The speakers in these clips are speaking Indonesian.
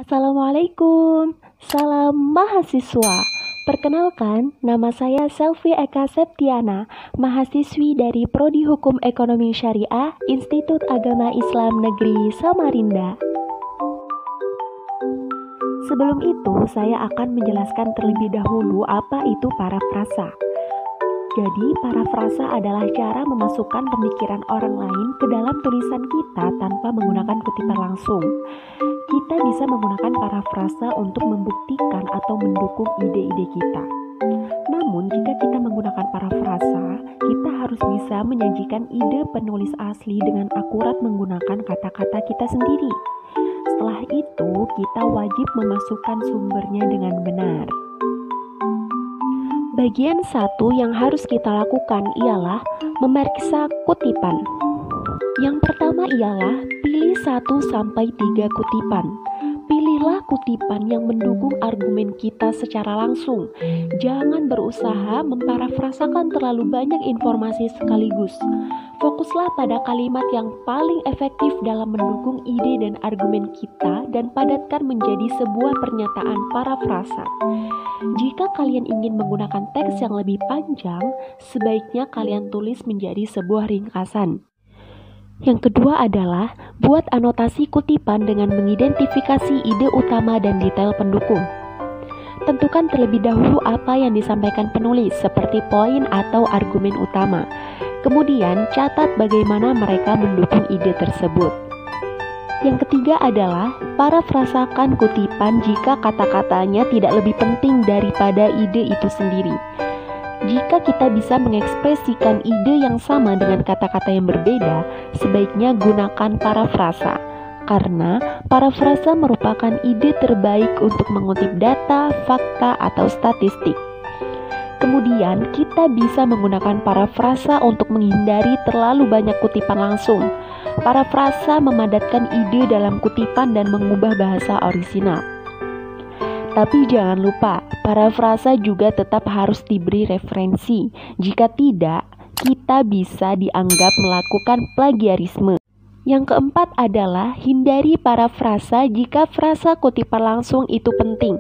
Assalamualaikum, salam mahasiswa. Perkenalkan, nama saya Selvi Eka Septiana, mahasiswi dari Prodi Hukum Ekonomi Syariah, Institut Agama Islam Negeri Samarinda. Sebelum itu, saya akan menjelaskan terlebih dahulu apa itu parafrasa. Jadi, parafrasa adalah cara memasukkan pemikiran orang lain ke dalam tulisan kita tanpa menggunakan kutipan langsung. Kita bisa menggunakan parafrasa untuk membuktikan atau mendukung ide-ide kita. Namun, jika kita menggunakan parafrasa, kita harus bisa menyajikan ide penulis asli dengan akurat menggunakan kata-kata kita sendiri. Setelah itu, kita wajib memasukkan sumbernya dengan benar. Bagian satu yang harus kita lakukan ialah memeriksa kutipan. Yang pertama ialah pilih 1-3 kutipan. Pilihlah kutipan yang mendukung argumen kita secara langsung. Jangan berusaha memparafrasakan terlalu banyak informasi sekaligus. Fokuslah pada kalimat yang paling efektif dalam mendukung ide dan argumen kita dan padatkan menjadi sebuah pernyataan parafrasa. Jika kalian ingin menggunakan teks yang lebih panjang, sebaiknya kalian tulis menjadi sebuah ringkasan. Yang kedua adalah buat anotasi kutipan dengan mengidentifikasi ide utama dan detail pendukung. Tentukan terlebih dahulu apa yang disampaikan penulis seperti poin atau argumen utama. Kemudian catat bagaimana mereka mendukung ide tersebut. Yang ketiga adalah parafrasakan kutipan jika kata-katanya tidak lebih penting daripada ide itu sendiri. Jika kita bisa mengekspresikan ide yang sama dengan kata-kata yang berbeda, sebaiknya gunakan parafrasa. Karena parafrasa merupakan ide terbaik untuk mengutip data, fakta, atau statistik. Kemudian, kita bisa menggunakan parafrasa untuk menghindari terlalu banyak kutipan langsung. Parafrasa memadatkan ide dalam kutipan dan mengubah bahasa orisinal. Tapi jangan lupa, parafrasa juga tetap harus diberi referensi. Jika tidak, kita bisa dianggap melakukan plagiarisme. Yang keempat adalah hindari parafrasa jika frasa kutipan langsung itu penting.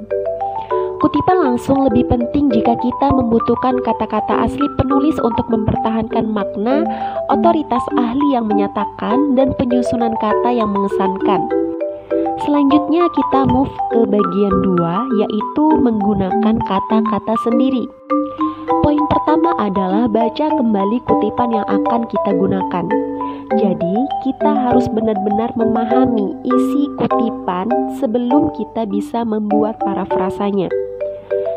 Kutipan langsung lebih penting jika kita membutuhkan kata-kata asli penulis untuk mempertahankan makna, otoritas ahli yang menyatakan, dan penyusunan kata yang mengesankan. Selanjutnya kita move ke bagian 2, yaitu menggunakan kata-kata sendiri. Poin pertama adalah baca kembali kutipan yang akan kita gunakan. Jadi, kita harus benar-benar memahami isi kutipan sebelum kita bisa membuat parafrasanya.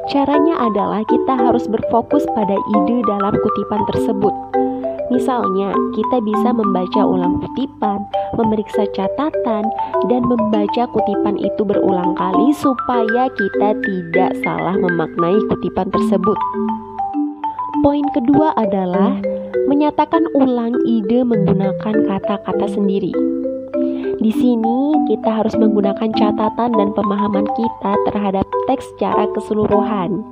Caranya adalah kita harus berfokus pada ide dalam kutipan tersebut. Misalnya, kita bisa membaca ulang kutipan, memeriksa catatan, dan membaca kutipan itu berulang kali supaya kita tidak salah memaknai kutipan tersebut. Poin kedua adalah menyatakan ulang ide menggunakan kata-kata sendiri. Di sini kita harus menggunakan catatan dan pemahaman kita terhadap teks secara keseluruhan.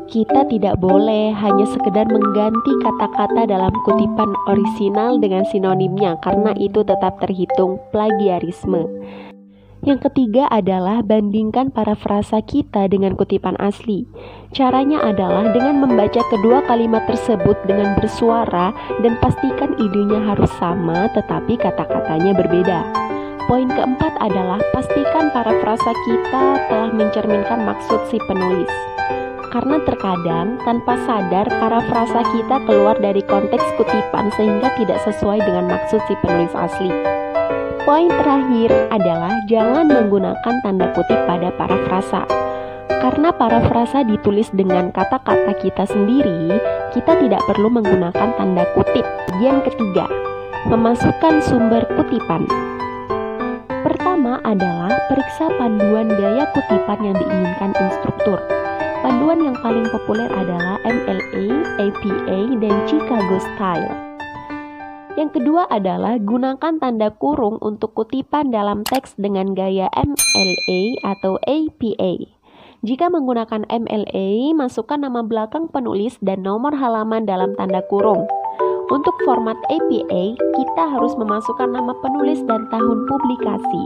Kita tidak boleh hanya sekedar mengganti kata-kata dalam kutipan orisinal dengan sinonimnya karena itu tetap terhitung plagiarisme. Yang ketiga adalah bandingkan parafrasa kita dengan kutipan asli. Caranya adalah dengan membaca kedua kalimat tersebut dengan bersuara dan pastikan idenya harus sama tetapi kata-katanya berbeda. Poin keempat adalah pastikan parafrasa kita telah mencerminkan maksud si penulis. Karena terkadang tanpa sadar parafrasa kita keluar dari konteks kutipan sehingga tidak sesuai dengan maksud si penulis asli. Poin terakhir adalah jangan menggunakan tanda kutip pada parafrasa. Karena parafrasa ditulis dengan kata-kata kita sendiri, kita tidak perlu menggunakan tanda kutip. Bagian ketiga, memasukkan sumber kutipan. Pertama adalah periksa panduan gaya kutipan yang diinginkan instruktur. Panduan yang paling populer adalah MLA, APA, dan Chicago Style. Yang kedua adalah gunakan tanda kurung untuk kutipan dalam teks dengan gaya MLA atau APA. Jika menggunakan MLA, masukkan nama belakang penulis dan nomor halaman dalam tanda kurung. Untuk format APA, kita harus memasukkan nama penulis dan tahun publikasi.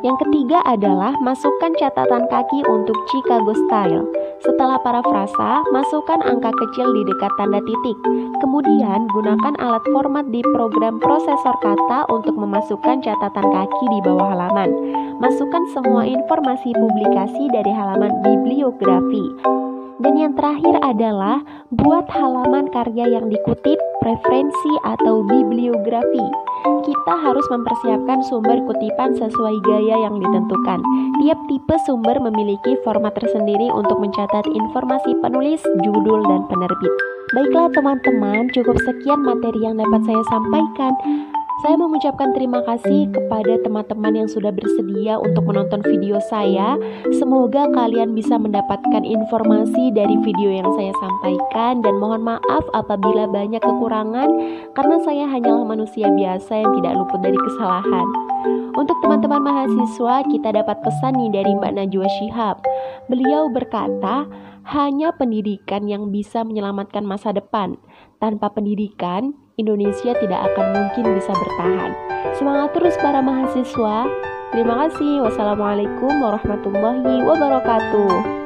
Yang ketiga adalah masukkan catatan kaki untuk Chicago Style. Setelah parafrasa, masukkan angka kecil di dekat tanda titik. Kemudian, gunakan alat format di program prosesor kata untuk memasukkan catatan kaki di bawah halaman. Masukkan semua informasi publikasi dari halaman bibliografi. Dan yang terakhir adalah buat halaman karya yang dikutip, referensi atau bibliografi. Kita harus mempersiapkan sumber kutipan sesuai gaya yang ditentukan. Tiap tipe sumber memiliki format tersendiri untuk mencatat informasi penulis, judul, dan penerbit. Baiklah teman-teman, cukup sekian materi yang dapat saya sampaikan. Saya mengucapkan terima kasih kepada teman-teman yang sudah bersedia untuk menonton video saya. Semoga kalian bisa mendapatkan informasi dari video yang saya sampaikan, dan mohon maaf apabila banyak kekurangan karena saya hanyalah manusia biasa yang tidak luput dari kesalahan. Untuk teman-teman mahasiswa, kita dapat pesan nih dari Mbak Najwa Shihab. Beliau berkata, hanya pendidikan yang bisa menyelamatkan masa depan. Tanpa pendidikan, Indonesia tidak akan mungkin bisa bertahan. Semangat terus para mahasiswa. Terima kasih. Wassalamualaikum warahmatullahi wabarakatuh.